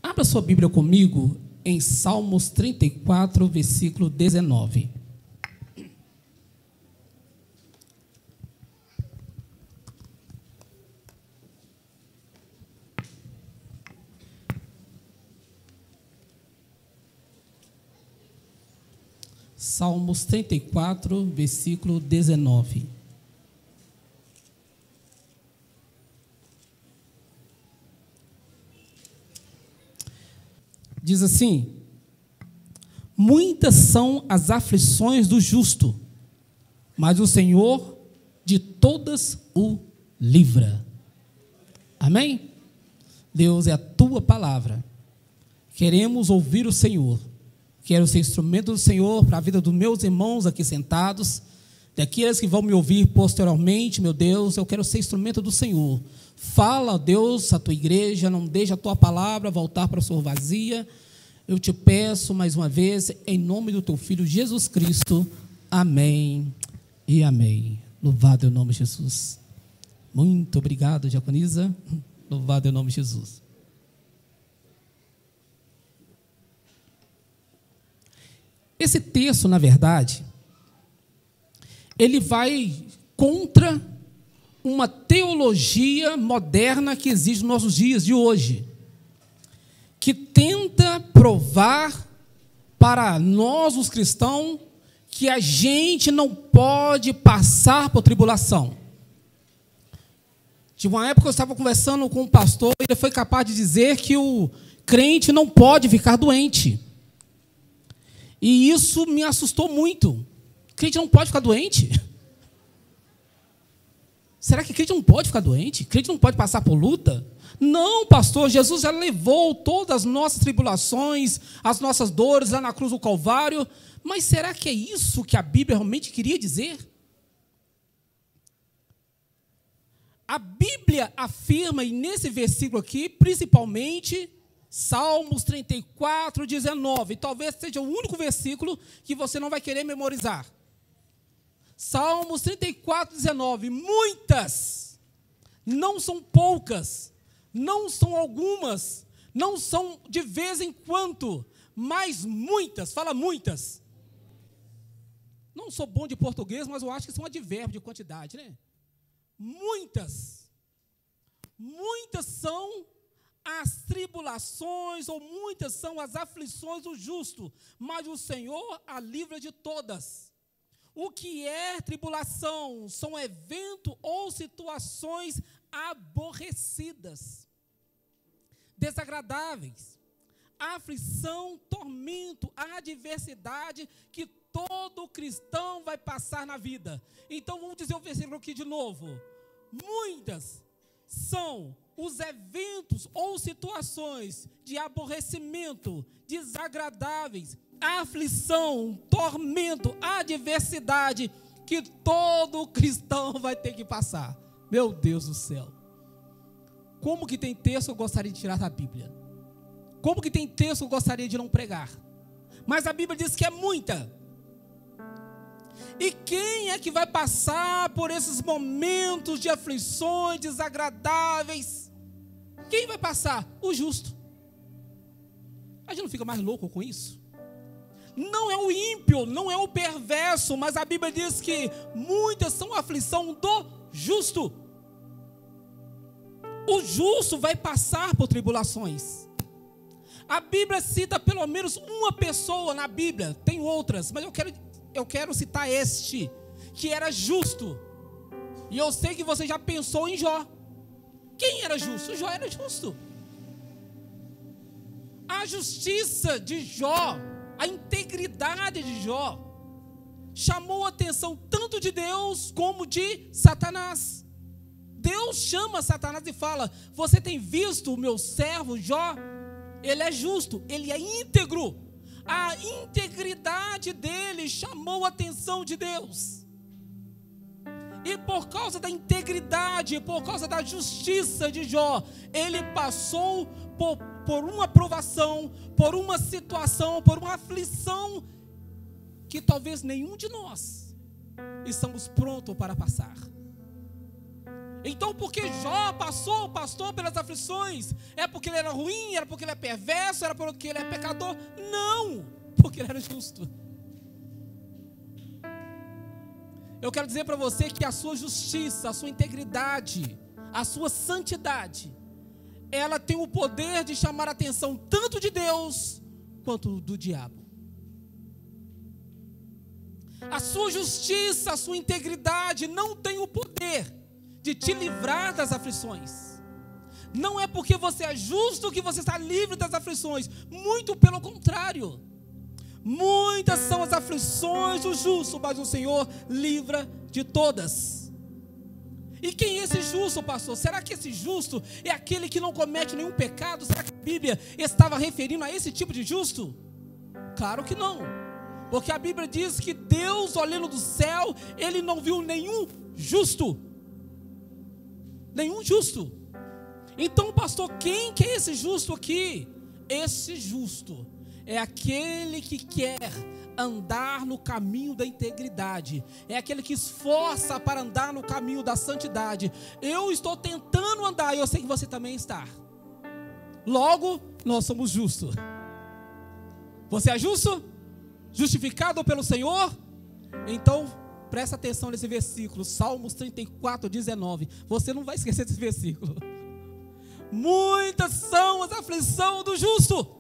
Abra sua Bíblia comigo em Salmos 34, versículo 19. Salmos 34, versículo 19. Diz assim: muitas são as aflições do justo, mas o Senhor de todas o livra. Amém? Deus, é a tua palavra. Queremos ouvir o Senhor. Quero ser instrumento do Senhor para a vida dos meus irmãos aqui sentados, daqueles que vão me ouvir posteriormente. Meu Deus, eu quero ser instrumento do Senhor. Fala, Deus, a tua igreja, não deixe a tua palavra voltar para a sua vazia. Eu te peço mais uma vez, em nome do teu Filho Jesus Cristo. Amém e amém. Louvado é o nome de Jesus. Muito obrigado, diaconisa. Louvado é o nome de Jesus. Esse texto, na verdade, ele vai contra uma teologia moderna que existe nos nossos dias de hoje, que tenta provar para nós, os cristãos, que a gente não pode passar por tribulação. De uma época eu estava conversando com um pastor e ele foi capaz de dizer que o crente não pode ficar doente. E isso me assustou muito. O crente não pode ficar doente? Será que crente não pode ficar doente? Crente não pode passar por luta? Não, pastor, Jesus já levou todas as nossas tribulações, as nossas dores lá na cruz do Calvário. Mas será que é isso que a Bíblia realmente queria dizer? A Bíblia afirma, e nesse versículo aqui, principalmente, Salmos 34, 19, talvez seja o único versículo que você não vai querer memorizar. Salmos 34, 19, muitas, não são poucas, não são algumas, não são de vez em quando, mas muitas, fala muitas. Não sou bom de português, mas eu acho que são advérbio de quantidade, né? Muitas são as tribulações, ou muitas são as aflições do justo, mas o Senhor a livra de todas. O que é tribulação? São eventos ou situações aborrecidas, desagradáveis, aflição, tormento, adversidade que todo cristão vai passar na vida. Então vamos dizer o versículo aqui de novo. Muitas são os eventos ou situações de aborrecimento, desagradáveis, aflição, tormento, adversidade que todo cristão vai ter que passar. Meu Deus do céu. Como que tem texto que eu gostaria de tirar da Bíblia? Como que tem texto que eu gostaria de não pregar? Mas a Bíblia diz que é muita. E quem é que vai passar por esses momentos de aflições desagradáveis? Quem vai passar? O justo. A gente não fica mais louco com isso? Não é o ímpio, não é o perverso, mas a Bíblia diz que muitas são a aflição do justo. O justo vai passar por tribulações. A Bíblia cita pelo menos uma pessoa na Bíblia, tem outras, mas eu quero citar este, que era justo. E eu sei que você já pensou em Jó. Quem era justo? Jó era justo. A justiça de Jó, a integridade de Jó, chamou a atenção tanto de Deus como de Satanás. Deus chama Satanás e fala: você tem visto o meu servo Jó? Ele é justo, ele é íntegro. A integridade dele chamou a atenção de Deus. E por causa da integridade, por causa da justiça de Jó, ele passou por uma provação, por uma situação, por uma aflição que talvez nenhum de nós estamos prontos para passar. Então, porque Jó pastor pelas aflições, é porque ele era ruim, era porque ele é perverso, era porque ele é pecador? Não, porque ele era justo. Eu quero dizer para você que a sua justiça, a sua integridade, a sua santidade, ela tem o poder de chamar a atenção tanto de Deus quanto do diabo. A sua justiça, a sua integridade não tem o poder de te livrar das aflições. Não é porque você é justo que você está livre das aflições. Muito pelo contrário. Muitas são as aflições do justo, mas o Senhor livra de todas. E quem é esse justo, pastor? Será que esse justo é aquele que não comete nenhum pecado? Será que a Bíblia estava referindo a esse tipo de justo? Claro que não. Porque a Bíblia diz que Deus, olhando do céu, Ele não viu nenhum justo. Nenhum justo. Então, pastor, quem que é esse justo aqui? Esse justo é aquele que quer andar no caminho da integridade. É aquele que esforça para andar no caminho da santidade. Eu estou tentando andar e eu sei que você também está. Logo, nós somos justos. Você é justo? Justificado pelo Senhor? Então, presta atenção nesse versículo, Salmos 34, 19. Você não vai esquecer desse versículo. Muitas são as aflições do justo,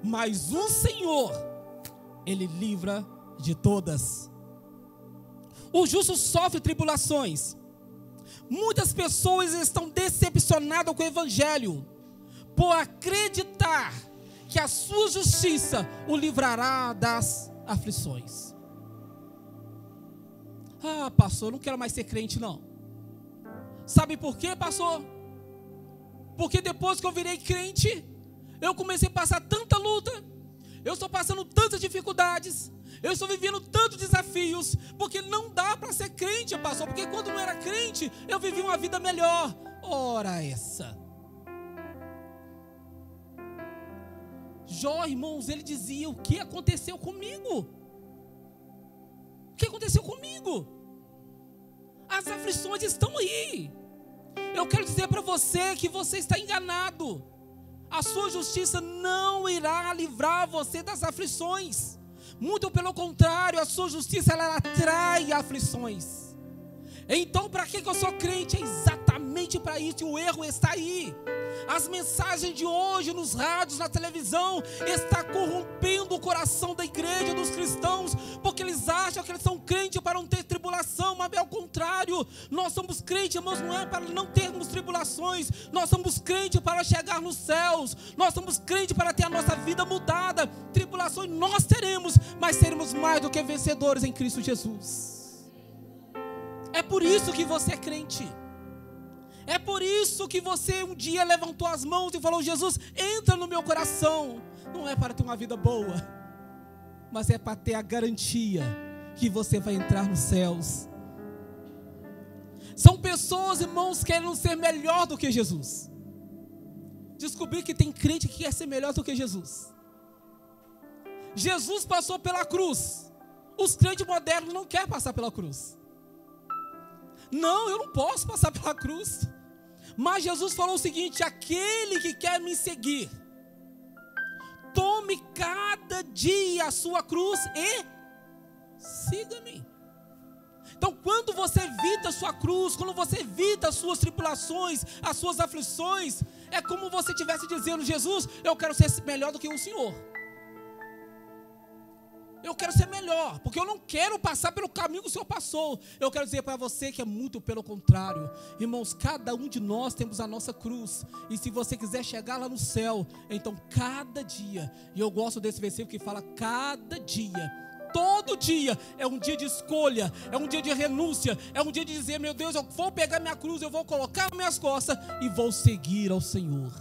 mas o Senhor, Ele livra de todas. O justo sofre tribulações. Muitas pessoas estão decepcionadas com o Evangelho, por acreditar que a sua justiça o livrará das aflições. Ah, pastor, eu não quero mais ser crente não. Sabe por quê, pastor? Porque depois que eu virei crente, eu comecei a passar tanta luta, eu estou passando tantas dificuldades, eu estou vivendo tantos desafios, porque não dá para ser crente, pastor, porque quando não era crente, eu vivia uma vida melhor. Ora essa. Jó, irmãos, ele dizia: o que aconteceu comigo? O que aconteceu comigo? As aflições estão aí. Eu quero dizer para você que você está enganado. A sua justiça não irá livrar você das aflições. Muito pelo contrário, a sua justiça ela atrai aflições. Então, para que eu sou crente? É exatamente para isso. E o erro está aí. As mensagens de hoje nos rádios, na televisão, está corrompendo o coração da igreja, dos cristãos, porque eles acham que eles são crentes para não ter tribulação, mas é o contrário. Nós somos crentes, irmãos, não é para não termos tribulações. Nós somos crentes para chegar nos céus. Nós somos crentes para ter a nossa vida mudada. Tribulações nós teremos, mas seremos mais do que vencedores em Cristo Jesus. É por isso que você é crente. É por isso que você um dia levantou as mãos e falou: Jesus, entra no meu coração. Não é para ter uma vida boa, mas é para ter a garantia que você vai entrar nos céus. São pessoas, irmãos, que querem ser melhor do que Jesus. Descobri que tem crente que quer ser melhor do que Jesus. Jesus passou pela cruz. Os crentes modernos não querem passar pela cruz. Não, eu não posso passar pela cruz. Mas Jesus falou o seguinte: aquele que quer me seguir, tome cada dia a sua cruz e siga-me. Então, quando você evita a sua cruz, quando você evita as suas tribulações, as suas aflições, é como você estivesse dizendo: Jesus, eu quero ser melhor do que o Senhor. Eu quero ser melhor, porque eu não quero passar pelo caminho que o Senhor passou. Eu quero dizer para você que é muito pelo contrário. Irmãos, cada um de nós temos a nossa cruz. E se você quiser chegar lá no céu, então cada dia, e eu gosto desse versículo que fala cada dia, todo dia é um dia de escolha, é um dia de renúncia, é um dia de dizer: meu Deus, eu vou pegar minha cruz, eu vou colocar nas minhas costas e vou seguir ao Senhor.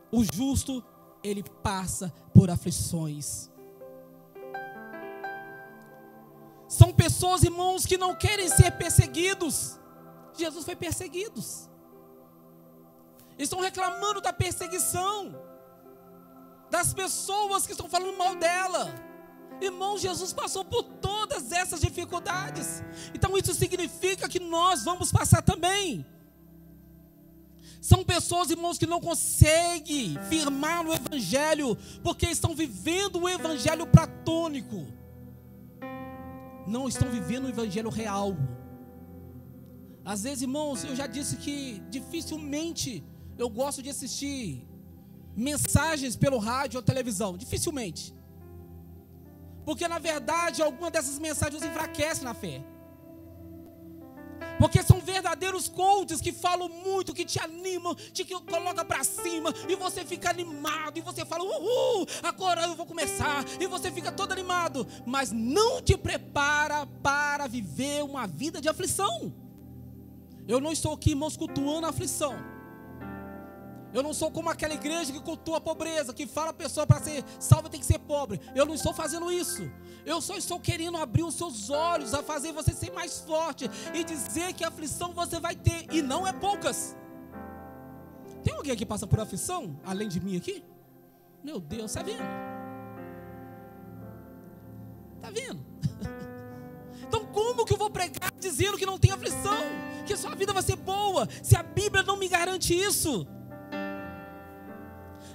O justo, ele passa por aflições. São pessoas, irmãos, que não querem ser perseguidos. Jesus foi perseguido. Estão reclamando da perseguição, das pessoas que estão falando mal dela. Irmão, Jesus passou por todas todas essas dificuldades. Então isso significa que nós vamos passar também. São pessoas, irmãos, que não conseguem firmar no Evangelho, porque estão vivendo o Evangelho platônico. Não estão vivendo o Evangelho real. Às vezes, irmãos, eu já disse que dificilmente eu gosto de assistir mensagens pelo rádio ou televisão. Dificilmente. Porque, na verdade, alguma dessas mensagens enfraquece na fé. Porque são verdadeiros coaches que falam muito, que te animam, te colocam para cima, e você fica animado, e você fala, agora eu vou começar, e você fica todo animado, mas não te prepara para viver uma vida de aflição. Eu não estou aqui, irmãos, cultuando a aflição. Eu não sou como aquela igreja que cultua a pobreza, que fala a pessoa para ser salva tem que ser pobre. Eu não estou fazendo isso. Eu só estou querendo abrir os seus olhos, a fazer você ser mais forte e dizer que aflição você vai ter, e não é poucas. Tem alguém aqui que passa por aflição, além de mim aqui? Meu Deus, está vendo? Está vendo? Então como que eu vou pregar dizendo que não tem aflição? Que sua vida vai ser boa, se a Bíblia não me garante isso?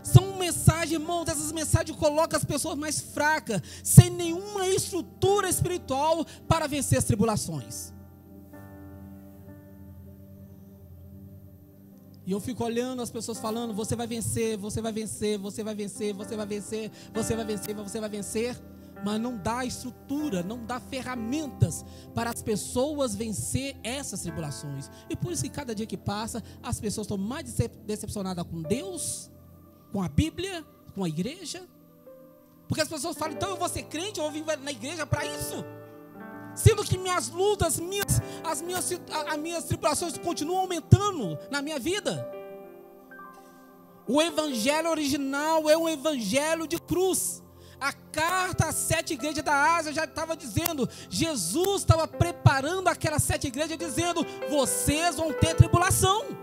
São mensagens, irmãos, essas mensagens colocam as pessoas mais fracas, sem nenhuma estrutura espiritual para vencer as tribulações. E eu fico olhando as pessoas falando, você vai vencer, você vai vencer, você vai vencer, você vai vencer, você vai vencer, você vai vencer. Mas não dá estrutura, não dá ferramentas para as pessoas vencer essas tribulações. E por isso que cada dia que passa, as pessoas estão mais decepcionadas com Deus, com a Bíblia, com a igreja. Porque as pessoas falam, então eu vou ser crente, eu vou vir na igreja para isso. Sendo que minhas lutas, as minhas tribulações continuam aumentando na minha vida. O evangelho original é um evangelho de cruz. A carta às 7 igrejas da Ásia já estava dizendo, Jesus estava preparando aquelas 7 igrejas dizendo, vocês vão ter tribulação.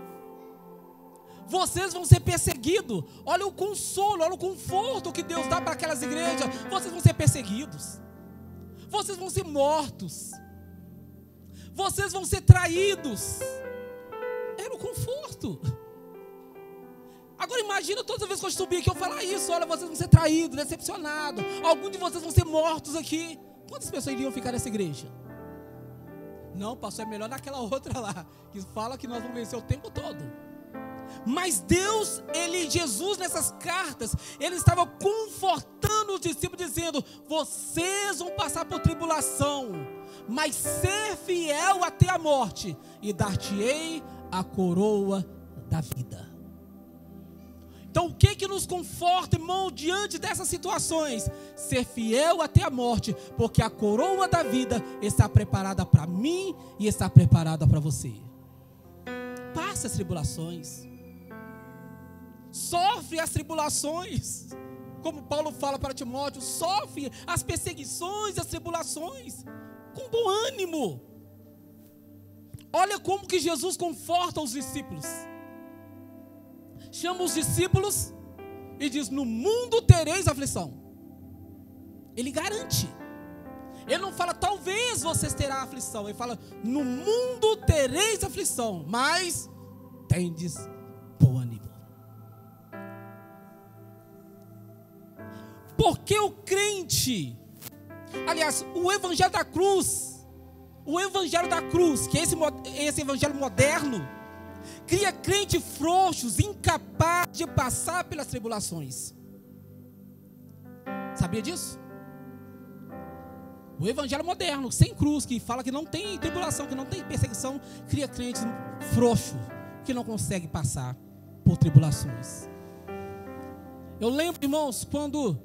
Vocês vão ser perseguidos. Olha o consolo, olha o conforto que Deus dá para aquelas igrejas. Vocês vão ser perseguidos. Vocês vão ser mortos. Vocês vão ser traídos. Era o conforto. Agora imagina todas as vezes que eu subir aqui eu falar isso. Olha, vocês vão ser traídos, decepcionados. Alguns de vocês vão ser mortos aqui. Quantas pessoas iriam ficar nessa igreja? Não, pastor, é melhor naquela outra lá, que fala que nós vamos vencer o tempo todo. Mas Deus, Jesus nessas cartas, Ele estava confortando os discípulos, dizendo, vocês vão passar por tribulação, mas ser fiel até a morte, e dar-te-ei a coroa da vida. Então o que nos conforta, irmão, diante dessas situações? Ser fiel até a morte, porque a coroa da vida está preparada para mim e está preparada para você. Passa as tribulações. Sofre as tribulações, como Paulo fala para Timóteo, sofre as perseguições, as tribulações, com bom ânimo. Olha como que Jesus conforta os discípulos. Chama os discípulos e diz, no mundo tereis aflição. Ele garante. Ele não fala, talvez vocês terão aflição. Ele fala, no mundo tereis aflição, mas tendes bom ânimo. Porque o crente, aliás, o evangelho da cruz, que é esse evangelho moderno, cria crentes frouxos, incapazes de passar pelas tribulações. Sabia disso? O evangelho moderno, sem cruz, que fala que não tem tribulação, que não tem perseguição, cria crentes frouxos, que não conseguem passar por tribulações. Eu lembro, irmãos, quando,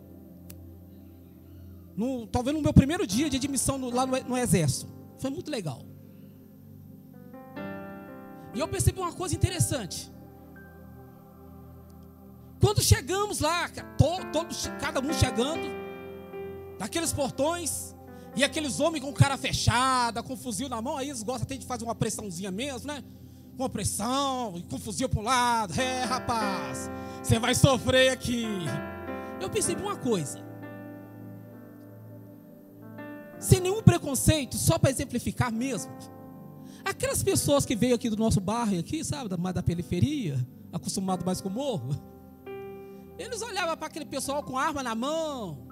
talvez no meu primeiro dia de admissão lá no exército, foi muito legal. E eu percebi uma coisa interessante. Quando chegamos lá, cada um chegando, daqueles portões, e aqueles homens com cara fechada, com fuzil na mão, aí eles gostam até de fazer uma pressãozinha mesmo, né? Com pressão, com fuzil para um lado. Rapaz, você vai sofrer aqui. Eu percebi uma coisa. Sem nenhum preconceito preconceito, só para exemplificar mesmo. Aquelas pessoas que veio aqui do nosso bairro, aqui, sabe, mais da periferia, acostumado mais com o morro, eles olhavam para aquele pessoal com arma na mão,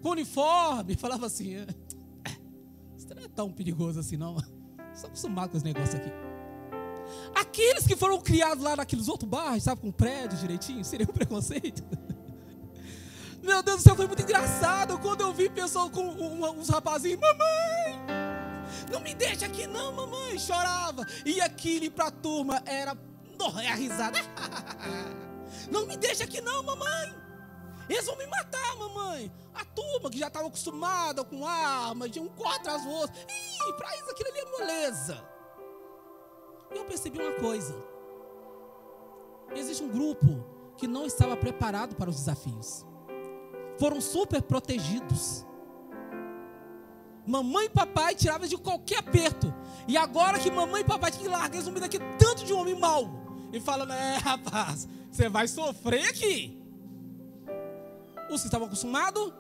com uniforme, e falavam assim: isso não é tão perigoso assim não, estou acostumado com esse negócio aqui. Aqueles que foram criados lá naqueles outros bairros, sabe, com prédios direitinho, seria um preconceito? Meu Deus do céu, foi muito engraçado quando eu vi pessoas com uns rapazinhos: mamãe, não me deixa aqui não, mamãe, chorava. E aquilo para a turma era a risada. Não me deixa aqui não, mamãe, eles vão me matar, mamãe. A turma que já estava acostumada com armas, de um corre atrás do outro, para isso aquilo ali é moleza. E eu percebi uma coisa: existe um grupo que não estava preparado para os desafios, foram super protegidos. Mamãe e papai tiravam de qualquer aperto, e agora que mamãe e papai tinham que largar eles no meio daquele tanto de homem mau, e falando: rapaz, você vai sofrer aqui. Os que estavam acostumados,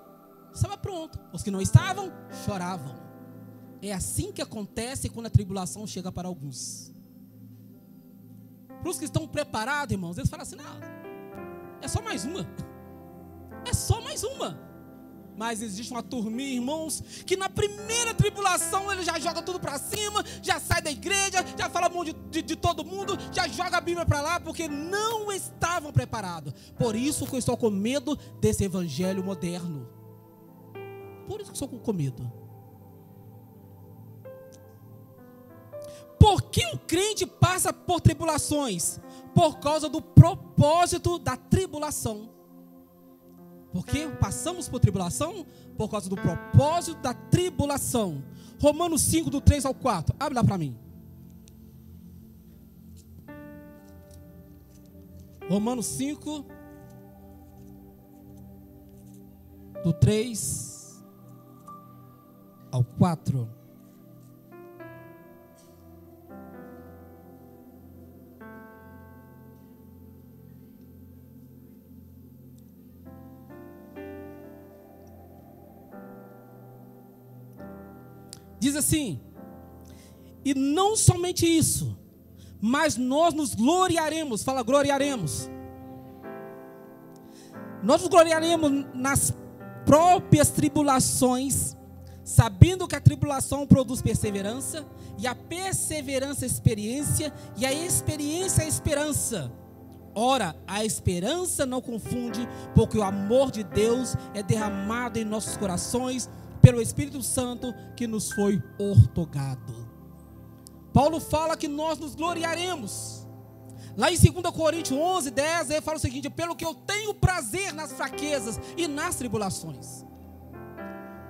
estavam prontos. Os que não estavam, choravam. É assim que acontece quando a tribulação chega para alguns. Para os que estão preparados, irmãos, eles falam assim: não, é só mais uma. É só mais uma. Mas existe uma turminha, irmãos, que na primeira tribulação ele já joga tudo para cima, já sai da igreja, já fala mal de todo mundo, já joga a Bíblia para lá, porque não estavam preparados. Por isso que eu estou com medo desse evangelho moderno. Por isso que eu estou com medo. Por que o crente passa por tribulações? Por causa do propósito da tribulação. Por que passamos por tribulação? Por causa do propósito da tribulação. Romanos 5, do 3 ao 4. Abre lá para mim. Romanos 5, do 3 ao 4. Diz assim: e não somente isso, mas nós nos gloriaremos. Fala, gloriaremos. Nós nos gloriaremos nas próprias tribulações, sabendo que a tribulação produz perseverança, e a perseverança experiência, e a experiência esperança. Ora, a esperança não confunde, porque o amor de Deus é derramado em nossos corações pelo Espírito Santo que nos foi outorgado. Paulo fala que nós nos gloriaremos. Lá em 2 Coríntios 11, 10, ele fala o seguinte: pelo que eu tenho prazer nas fraquezas e nas tribulações.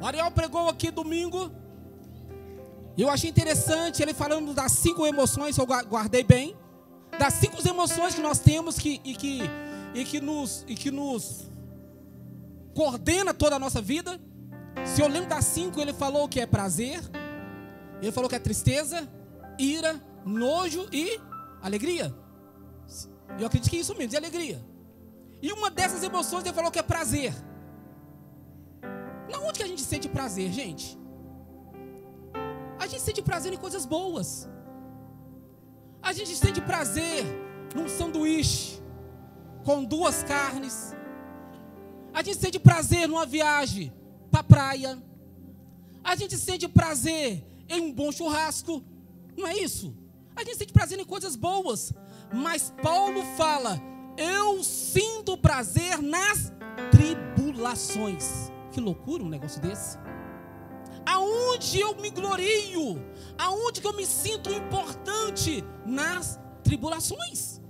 O Ariel pregou aqui domingo, e eu achei interessante ele falando das 5 emoções, eu guardei bem, das 5 emoções que nós temos que nos coordena toda a nossa vida. Se eu lembro das 5, ele falou que é prazer, ele falou que é tristeza, ira, nojo e alegria. Eu acredito que é isso mesmo, e alegria. E uma dessas emoções ele falou que é prazer. Na onde que a gente sente prazer, gente? A gente sente prazer em coisas boas. A gente sente prazer num sanduíche com 2 carnes. A gente sente prazer numa viagem para a praia. A gente sente prazer em um bom churrasco. Não é isso? A gente sente prazer em coisas boas. Mas Paulo fala: eu sinto prazer nas tribulações. Que loucura um negócio desse. Aonde eu me glorio, aonde que eu me sinto importante? Nas tribulações.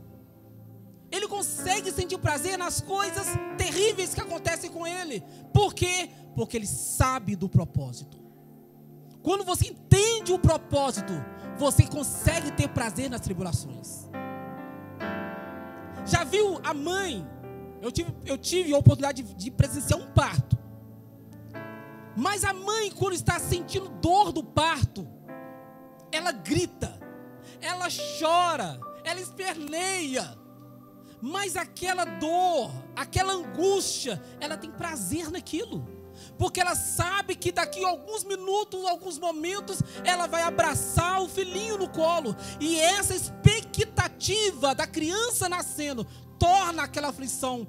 Ele consegue sentir prazer nas coisas terríveis que acontecem com ele. Por quê? Porque ele sabe do propósito. Quando você entende o propósito, você consegue ter prazer nas tribulações. Já viu a mãe? Eu tive a oportunidade de presenciar um parto. Mas a mãe, quando está sentindo dor do parto, ela grita, ela chora, ela esperneia. Mas aquela dor, aquela angústia, ela tem prazer naquilo. porque ela sabe que daqui a alguns minutos, alguns momentos, ela vai abraçar o filhinho no colo, e essa expectativa da criança nascendo torna aquela aflição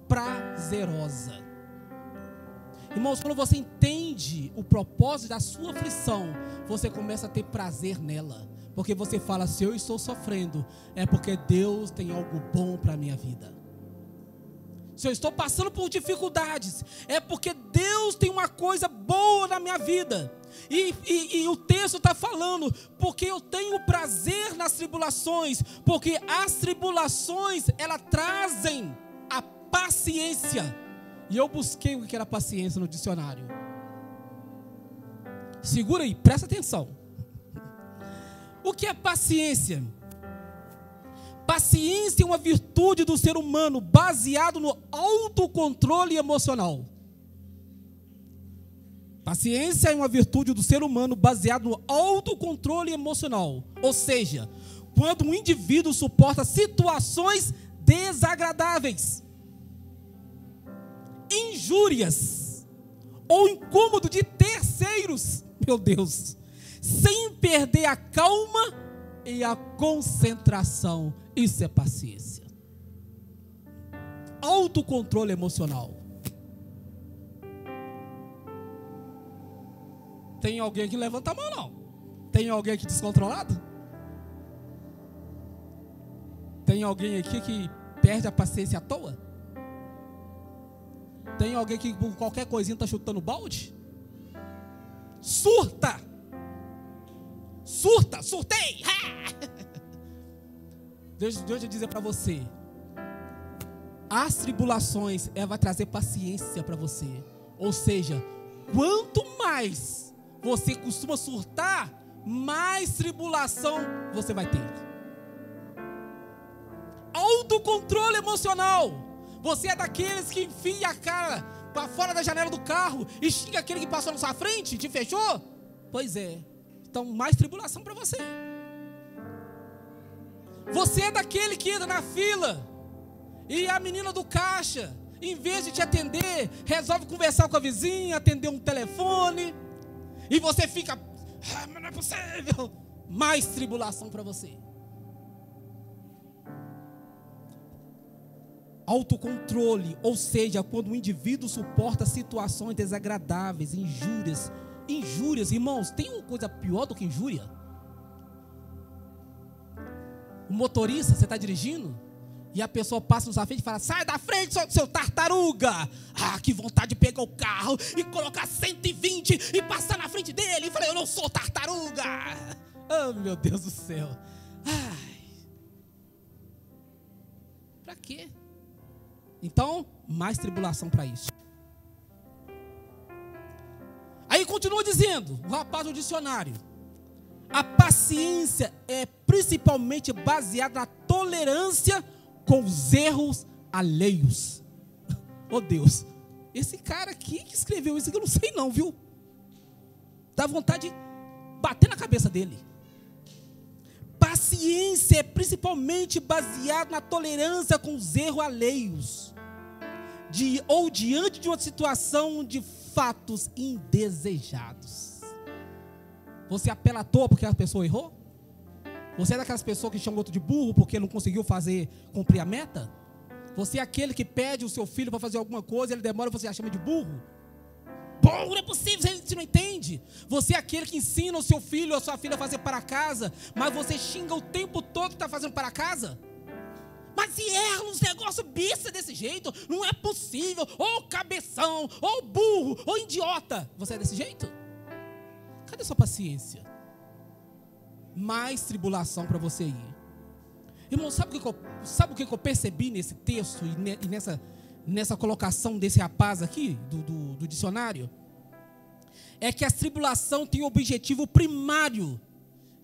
prazerosa. Irmãos, quando você entende o propósito da sua aflição, você começa a ter prazer nela, porque você fala: se eu estou sofrendo, é porque Deus tem algo bom para a minha vida. Se eu estou passando por dificuldades, é porque Deus tem uma coisa boa na minha vida. E o texto está falando: porque eu tenho prazer nas tribulações, porque as tribulações, elas trazem a paciência. E eu busquei o que era paciência no dicionário. Segura aí, presta atenção. O que é paciência? Paciência é uma virtude do ser humano baseado no autocontrole emocional. Paciência é uma virtude do ser humano baseado no autocontrole emocional. Ou seja, quando um indivíduo suporta situações desagradáveis, injúrias ou incômodo de terceiros, meu Deus, sem perder a calma e a concentração. Isso é paciência. Autocontrole emocional. Tem alguém aqui? Levanta a mão, não. Tem alguém aqui descontrolado? Tem alguém aqui que perde a paciência à toa? Tem alguém que por qualquer coisinha está chutando balde? Surta! Surta! Surtei! Deixa eu dizer para você: as tribulações, ela vai trazer paciência para você. Ou seja, quanto mais você costuma surtar, mais tribulação você vai ter. Autocontrole emocional. Você é daqueles que enfia a cara para fora da janela do carro e xinga aquele que passou na sua frente, te fechou? Pois é. Então, mais tribulação para você. Você é daquele que entra na fila e a menina do caixa, em vez de te atender, resolve conversar com a vizinha, atender um telefone, e você fica: mas não é possível. Mais tribulação para você. Autocontrole, ou seja, quando o indivíduo suporta situações desagradáveis, injúrias. Injúrias, irmãos, tem uma coisa pior do que injúria? O motorista, você está dirigindo, e a pessoa passa na sua frente e fala: sai da frente, seu tartaruga. Ah, que vontade de pegar o carro e colocar 120 e passar na frente dele. E falei: eu não sou tartaruga. Oh, meu Deus do céu. Ai. Para quê? Então, mais tribulação para isso. Aí continua dizendo o rapaz do dicionário: a paciência é principalmente baseada na tolerância com os erros alheios. Oh Deus, esse cara aqui que escreveu isso aqui, eu não sei não, viu? Dá vontade de bater na cabeça dele. Paciência é principalmente baseada na tolerância com os erros alheios, ou diante de uma situação de fatos indesejados. Você apela à toa porque a pessoa errou? Você é daquelas pessoas que chamam outro de burro porque não conseguiu cumprir a meta? Você é aquele que pede o seu filho para fazer alguma coisa, ele demora e você a chama de burro? Burro, não é possível, você não entende. Você é aquele que ensina o seu filho ou a sua filha a fazer para casa, mas você xinga o tempo todo que está fazendo para casa? Mas se erra nos negócios besta desse jeito, não é possível. Ou cabeção, ou burro, ou idiota. Você é desse jeito? Cadê sua paciência? Mais tribulação para você ir. Irmão, sabe o que eu percebi nesse texto e nessa colocação desse rapaz aqui, do dicionário? É que a tribulação tem o objetivo primário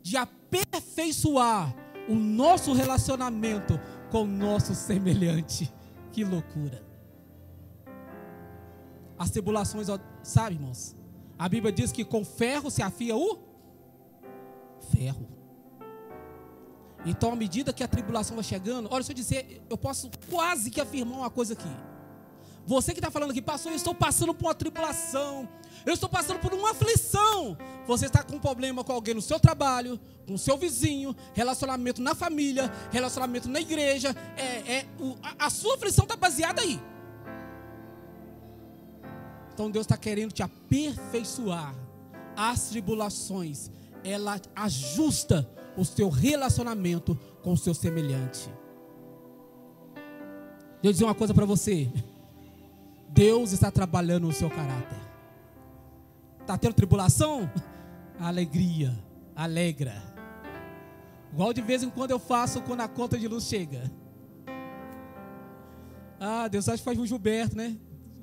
de aperfeiçoar o nosso relacionamento com o nosso semelhante. Que loucura. As tribulações, sabe, irmãos? A Bíblia diz que com ferro se afia o ferro. Então, à medida que a tribulação vai chegando, olha, se eu dizer, eu posso quase que afirmar uma coisa aqui. Você que está falando aqui, pastor, eu estou passando por uma tribulação, eu estou passando por uma aflição. Você está com um problema com alguém no seu trabalho, com o seu vizinho, relacionamento na família, relacionamento na igreja. A sua aflição está baseada aí. Então Deus está querendo te aperfeiçoar. As tribulações, ela ajusta o seu relacionamento com o seu semelhante. Deixa eu dizer uma coisa para você. Deus está trabalhando no seu caráter. Está tendo tribulação? Alegria, alegra. Igual de vez em quando eu faço quando a conta de luz chega. Deus acho que faz o Gilberto, né?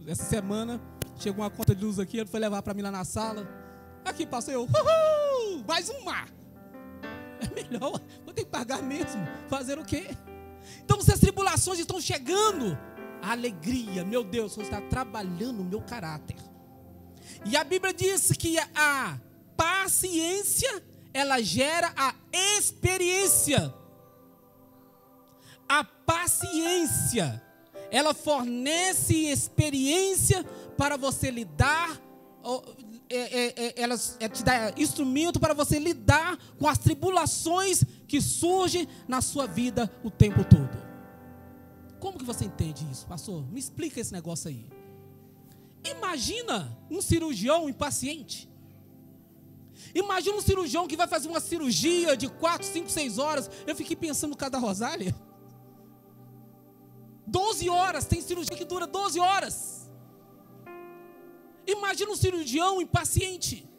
Essa semana chegou uma conta de luz aqui, ele foi levar para mim lá na sala. Aqui passou eu, mais uma. É melhor, vou ter que pagar mesmo. Fazer o quê? Então, se as tribulações estão chegando, a alegria, meu Deus, você está trabalhando o meu caráter. E a Bíblia diz que a paciência, ela gera a experiência. A paciência, ela fornece experiência para você lidar. Ela te dá instrumento para você lidar com as tribulações que surgem na sua vida o tempo todo. Como que você entende isso, pastor? Me explica esse negócio aí. Imagina um cirurgião impaciente. Imagina um cirurgião que vai fazer uma cirurgia de 4, 5, 6 horas. Eu fiquei pensando no caso da Rosália. 12 horas, tem cirurgia que dura 12 horas. Imagina um cirurgião impaciente.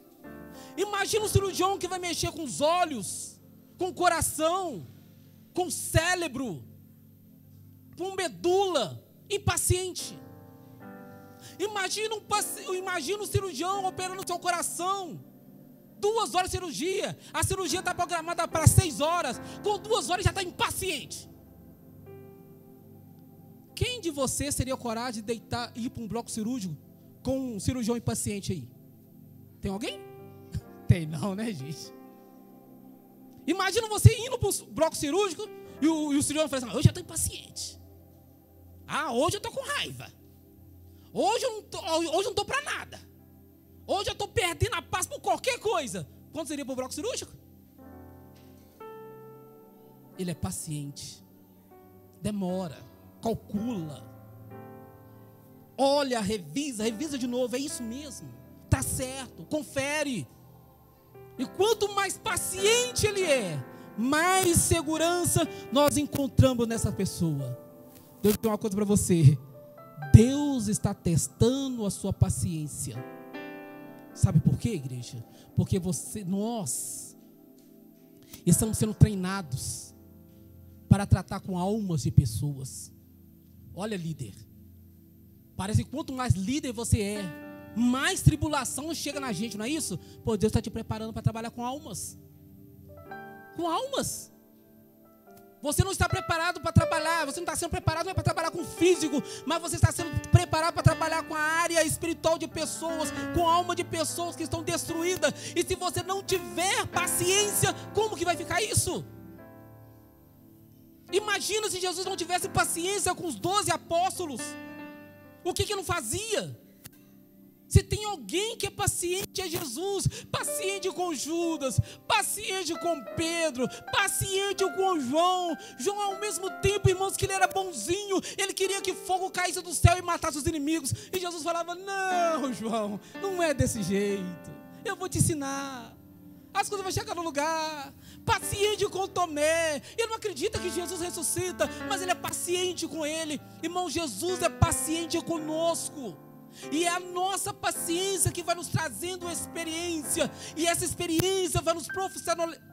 Imagina um cirurgião que vai mexer com os olhos, com o coração, com o cérebro, com medula, impaciente. Imagina um cirurgião operando o seu coração. 2 horas de cirurgia. A cirurgia está programada para 6 horas. Com 2 horas já está impaciente. Quem de vocês teria coragem de deitar e ir para um bloco cirúrgico com um cirurgião impaciente aí? Tem alguém? Tem não, né, gente? Imagina você indo para o bloco cirúrgico e o cirurgião fala assim: hoje eu estou impaciente. Hoje eu estou com raiva. Hoje eu não estou para nada. Hoje eu estou perdendo a paz por qualquer coisa. Quando seria para o bloco cirúrgico? Ele é paciente. Demora. Calcula. Olha, revisa de novo. É isso mesmo. Está certo. Confere. E quanto mais paciente ele é, mais segurança nós encontramos nessa pessoa. Deus tem uma coisa para você. Deus está testando a sua paciência. Sabe por quê, igreja? Porque nós estamos sendo treinados para tratar com almas de pessoas. Olha, líder, parece que quanto mais líder você é, mais tribulação chega na gente, não é isso? Pô, Deus está te preparando para trabalhar com almas. Com almas. Você não está preparado para trabalhar, você não está sendo preparado para trabalhar com o físico, mas você está sendo preparado para trabalhar com a área espiritual de pessoas, com a alma de pessoas que estão destruídas. E se você não tiver paciência, como que vai ficar isso? Imagina se Jesus não tivesse paciência com os 12 apóstolos. O que não fazia? Se tem alguém que é paciente, é Jesus. Paciente com Judas, paciente com Pedro, paciente com João. João, ao mesmo tempo, irmãos, que ele era bonzinho, ele queria que fogo caísse do céu e matasse os inimigos. E Jesus falava: não, João, não é desse jeito. Eu vou te ensinar. As coisas vão chegar no lugar. Paciente com Tomé. Ele não acredita que Jesus ressuscita, mas ele é paciente com ele. Irmão, Jesus é paciente conosco. E é a nossa paciência que vai nos trazendo experiência. E essa experiência vai nos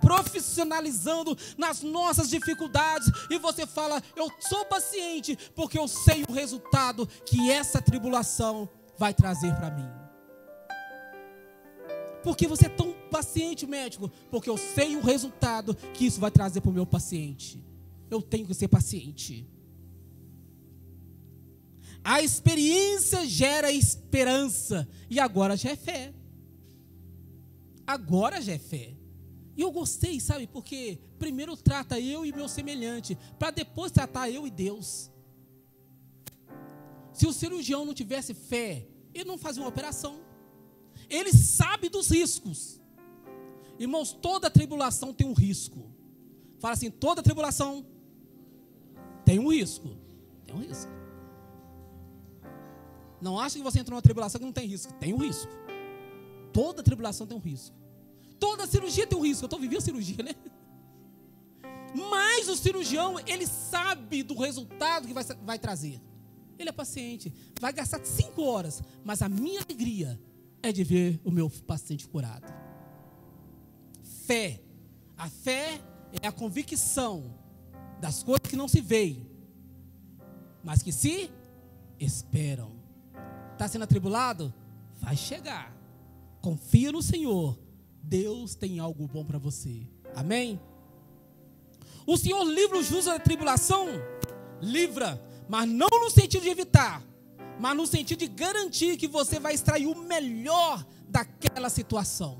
profissionalizando nas nossas dificuldades. E você fala: eu sou paciente porque eu sei o resultado que essa tribulação vai trazer para mim. Por que você é tão paciente, médico? Porque eu sei o resultado que isso vai trazer para o meu paciente. Eu tenho que ser paciente. A experiência gera esperança. E agora já é fé. Agora já é fé. E eu gostei, sabe? Porque primeiro trata eu e meu semelhante, para depois tratar eu e Deus. Se o cirurgião não tivesse fé, ele não fazia uma operação. Ele sabe dos riscos. Irmãos, toda tribulação tem um risco. Fala assim, toda tribulação tem um risco. Tem um risco. Não acha que você entrou numa tribulação que não tem risco. Tem um risco. Toda tribulação tem um risco. Toda cirurgia tem um risco. Eu estou vivendo cirurgia, né? Mas o cirurgião, ele sabe do resultado que vai trazer. Ele é paciente. Vai gastar 5 horas. Mas a minha alegria é de ver o meu paciente curado. Fé. A fé é a convicção das coisas que não se veem, mas que se esperam. Está sendo atribulado? Vai chegar. Confia no Senhor. Deus tem algo bom para você. Amém? O Senhor livra o justo da tribulação? Livra, mas não no sentido de evitar, mas no sentido de garantir que você vai extrair o melhor daquela situação.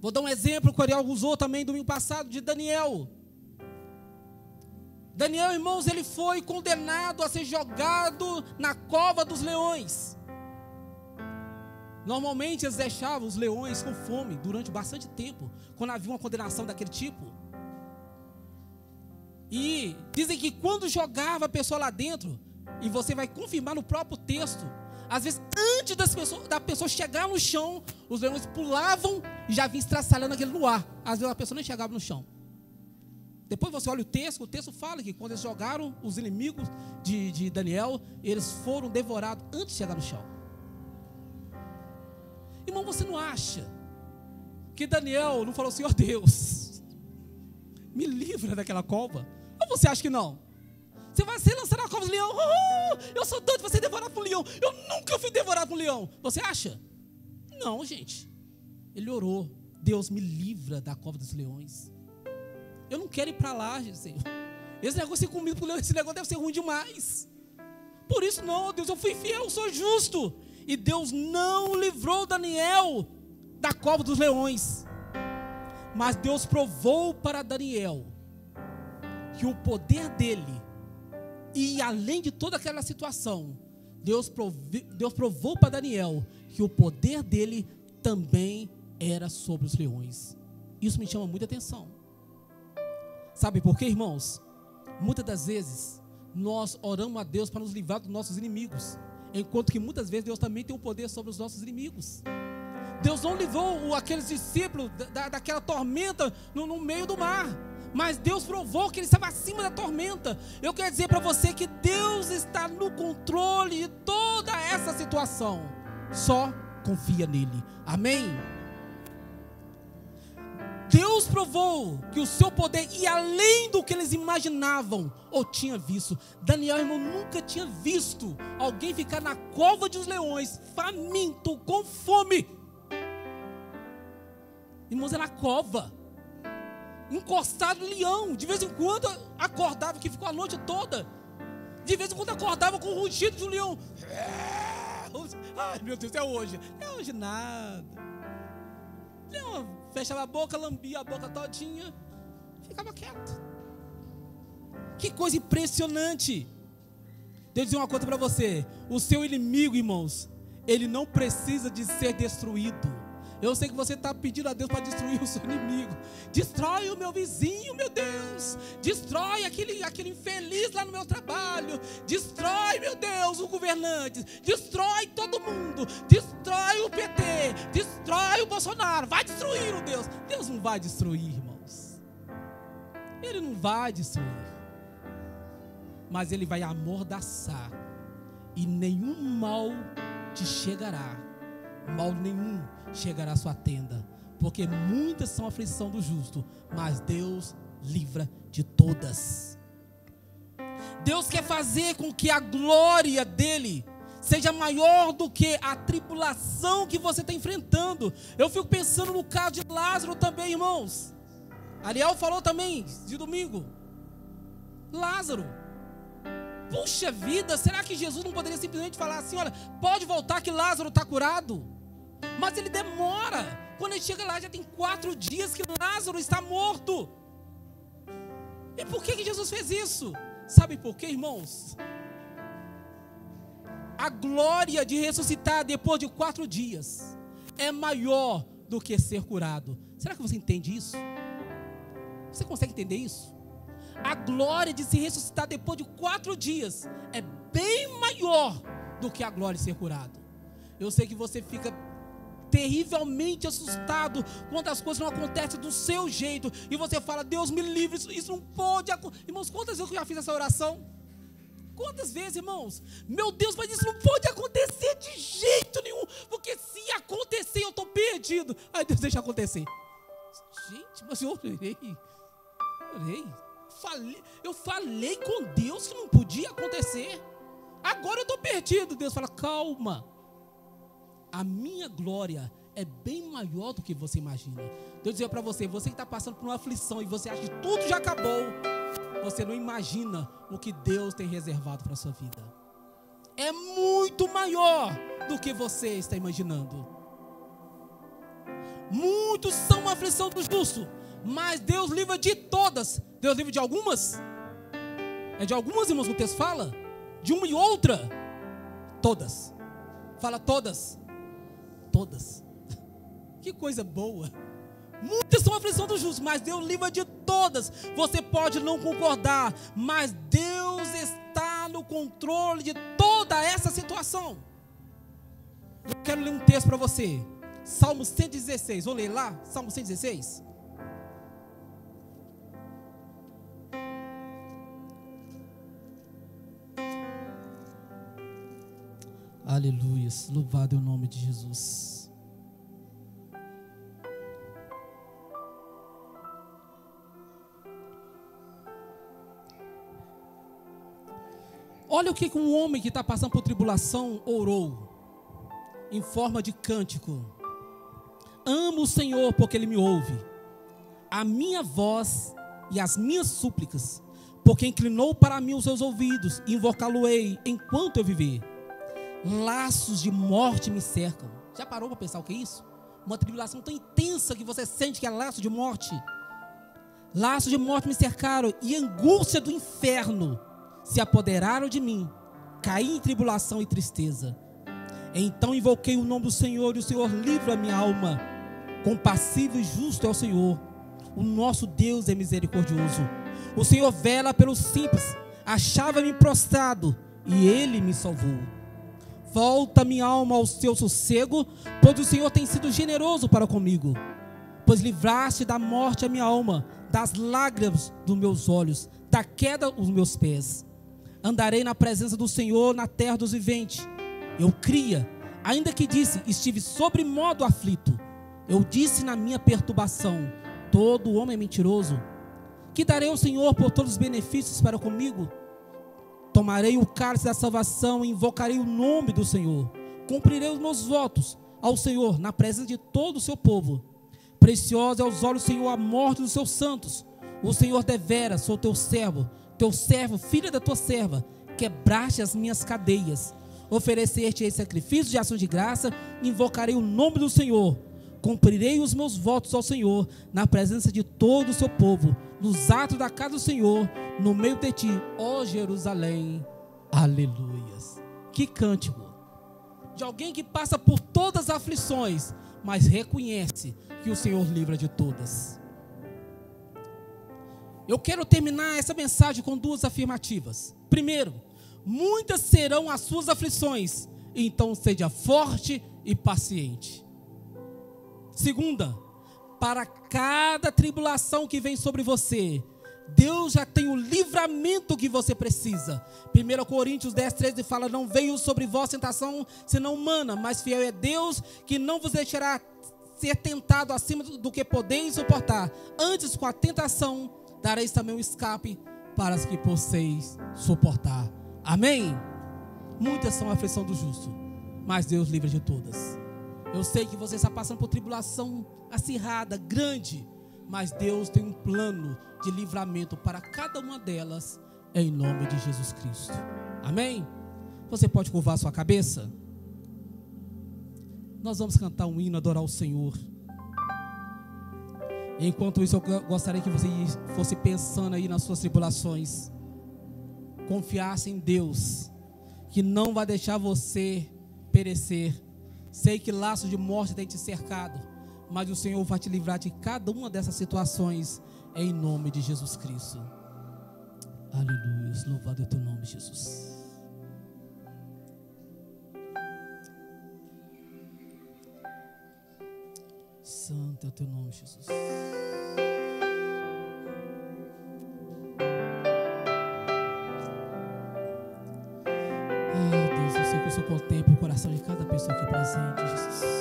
Vou dar um exemplo que o Ariel usou também domingo passado, de Daniel. Daniel, irmãos, ele foi condenado a ser jogado na cova dos leões. Normalmente eles deixavam os leões com fome durante bastante tempo, quando havia uma condenação daquele tipo. E dizem que quando jogava a pessoa lá dentro, e você vai confirmar no próprio texto, às vezes antes da pessoa chegar no chão, os leões pulavam e já vinham estraçalhando aquele no ar. Às vezes a pessoa nem chegava no chão. Depois você olha o texto fala que quando eles jogaram os inimigos de Daniel, eles foram devorados antes de chegar no chão. Irmão, você não acha que Daniel não falou assim, ó Deus, me livra daquela cova? Ou você acha que não? Você vai ser lançado na cova do leão, eu sou doido para ser devorado por um leão, eu nunca fui devorado por um leão. Você acha? Não, gente. Ele orou, Deus me livra da cova dos leões. Eu não quero ir para lá, Senhor. Esse negócio de ser comido por leão, esse negócio deve ser ruim demais. Por isso não, Deus, eu fui fiel, eu sou justo. E Deus não livrou Daniel da cova dos leões. Mas Deus provou para Daniel que o poder dele, e além de toda aquela situação, Deus provou para Daniel que o poder dele também era sobre os leões. Isso me chama muita atenção. Sabe por quê, irmãos? Muitas das vezes nós oramos a Deus para nos livrar dos nossos inimigos, enquanto que muitas vezes Deus também tem o poder sobre os nossos inimigos. Deus não livrou aqueles discípulos daquela tormenta no meio do mar, mas Deus provou que Ele estava acima da tormenta. Eu quero dizer para você que Deus está no controle de toda essa situação. Só confia nele. Amém? Deus provou que o seu poder ia além do que eles imaginavam ou tinham visto. Daniel, irmão, nunca tinha visto alguém ficar na cova dos leões, faminto, com fome. Irmãos, era na cova, encostado no leão. De vez em quando acordava, que ficou a noite toda. De vez em quando acordava com o rugido de um leão. Ai, meu Deus, é hoje. É hoje nada. Leão fechava a boca, lambia a boca todinha, ficava quieto. Que coisa impressionante. Deixa eu dizer uma coisa para você. O seu inimigo, irmãos, ele não precisa de ser destruído. Eu sei que você está pedindo a Deus para destruir o seu inimigo. Destrói o meu vizinho, meu Deus. Destrói aquele infeliz lá no meu trabalho. Destrói, meu Deus, o governante. Destrói todo mundo. Destrói o PT. Destrói o Bolsonaro. Vai destruir o Deus. Deus não vai destruir, irmãos. Ele não vai destruir. Mas Ele vai amordaçar. E nenhum mal te chegará. Mal nenhum chegará à sua tenda, porque muitas são a aflição do justo, mas Deus livra de todas. Deus quer fazer com que a glória dele seja maior do que a tribulação que você está enfrentando. Eu fico pensando no caso de Lázaro também, irmãos. Ariel falou também de domingo. Lázaro, puxa vida, será que Jesus não poderia simplesmente falar assim, olha, pode voltar que Lázaro está curado? Mas ele demora. Quando ele chega lá, já tem 4 dias que Lázaro está morto. E por Por que Jesus fez isso? Sabe por quê, irmãos? A glória de ressuscitar depois de 4 dias é maior do que ser curado. Será que você entende isso? Você consegue entender isso? A glória de se ressuscitar depois de 4 dias é bem maior do que a glória de ser curado. Eu sei que você fica terrivelmente assustado quando as coisas não acontecem do seu jeito e você fala: Deus me livre, isso não pode acontecer. Irmãos, quantas vezes eu já fiz essa oração? Quantas vezes, irmãos? Meu Deus, mas isso não pode acontecer de jeito nenhum, porque se acontecer eu estou perdido. Aí Deus deixa acontecer. Gente, mas eu orei. Eu falei com Deus que não podia acontecer. Agora eu estou perdido. Deus fala: calma, a minha glória é bem maior do que você imagina. Deus dizia para você: você que está passando por uma aflição e você acha que tudo já acabou, você não imagina o que Deus tem reservado para a sua vida. É muito maior do que você está imaginando. Muitos são a aflição dos justos, mas Deus livra de todas. Deus livra de algumas? É de algumas, irmãos, que o texto fala? De uma e outra? Todas. Fala todas. Todas. Que coisa boa. Muitas são a aflição dos justos, mas Deus livra de todas. Você pode não concordar, mas Deus está no controle de toda essa situação. Eu quero ler um texto para você. Salmo 116. Vou ler lá, Salmo 116. Aleluia, louvado é o nome de Jesus. Olha o que um homem que está passando por tribulação orou, em forma de cântico: amo o Senhor porque Ele me ouve, a minha voz e as minhas súplicas, porque inclinou para mim os seus ouvidos, invocá-lo-ei enquanto eu viver. Laços de morte me cercam. Já parou para pensar o que é isso? Uma tribulação tão intensa que você sente que é laço de morte. Laços de morte me cercaram e angústia do inferno se apoderaram de mim. Caí em tribulação e tristeza. Então invoquei o nome do Senhor, e o Senhor livra a minha alma. Compassivo e justo é o Senhor. O nosso Deus é misericordioso. O Senhor vela pelos simples. Achava-me prostrado e Ele me salvou. Volta minha alma ao seu sossego, pois o Senhor tem sido generoso para comigo. Pois livraste da morte a minha alma, das lágrimas dos meus olhos, da queda os meus pés. Andarei na presença do Senhor na terra dos viventes. Eu cria, ainda que disse: estive sobremodo aflito. Eu disse na minha perturbação: todo homem é mentiroso. Que darei ao Senhor por todos os benefícios para comigo? Tomarei o cálice da salvação e invocarei o nome do Senhor. Cumprirei os meus votos ao Senhor na presença de todo o seu povo. Preciosa é aos olhos do Senhor a morte dos seus santos. O Senhor deveras, sou teu servo, filha da tua serva. Quebraste as minhas cadeias. Oferecer-te sacrifício de ação de graça, invocarei o nome do Senhor. Cumprirei os meus votos ao Senhor na presença de todo o seu povo, nos atos da casa do Senhor, no meio de ti, ó Jerusalém. Aleluias. Que cântico de alguém que passa por todas as aflições, mas reconhece que o Senhor livra de todas. Eu quero terminar essa mensagem com 2 afirmativas. Primeiro, muitas serão as suas aflições, então seja forte e paciente. Segunda, para cada tribulação que vem sobre você, Deus já tem o livramento que você precisa. 1 Coríntios 10:13 fala: não veio sobre vós tentação senão humana, mas fiel é Deus, que não vos deixará ser tentado acima do que podeis suportar. Antes, com a tentação, dareis também um escape para as que posseis suportar. Amém? Muitas são a aflição do justo, mas Deus livra de todas. Eu sei que você está passando por tribulação acirrada, grande, mas Deus tem um plano de livramento para cada uma delas, em nome de Jesus Cristo. Amém? Você pode curvar sua cabeça? Nós vamos cantar um hino, adorar o Senhor. Enquanto isso, eu gostaria que você fosse pensando aí nas suas tribulações. Confiasse em Deus, que não vai deixar você perecer. Sei que laços de morte tem te cercado, mas o Senhor vai te livrar de cada uma dessas situações, em nome de Jesus Cristo. Aleluia, louvado é o teu nome, Jesus. Santo é o teu nome, Jesus. Deus, eu sei que o Senhor contempla o coração de cada pessoa aqui presente, Jesus.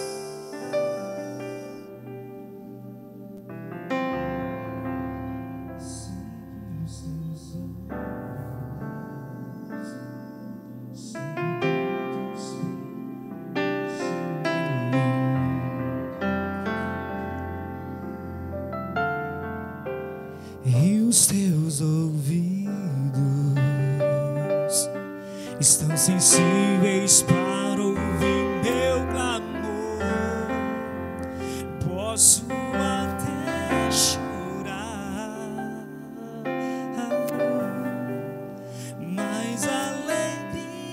E os teus ouvidos estão sensíveis para ouvir meu clamor. Posso até chorar, mas a alegria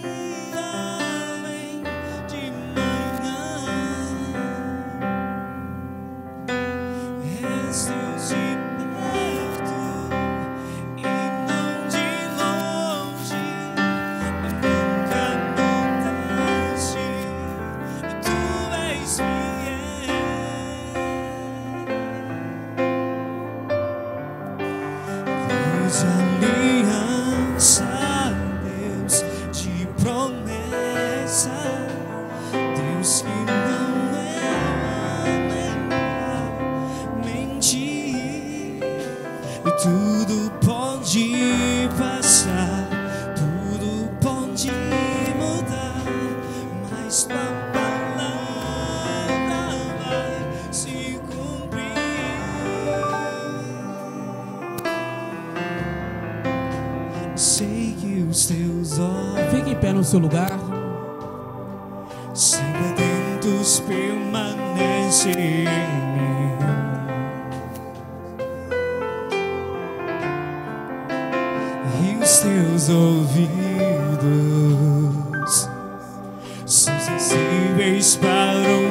vem de manhã. És Deus de aliança, Deus de promessa, Deus que não é homem pra mentir. E tudo pode passar, tudo pode mudar, mas tua palavra vai se cumprir. Sei que os teus olhos, fique em pé no seu lugar. sempre atentos permanecem em mim. E os teus ouvidos são sensíveis para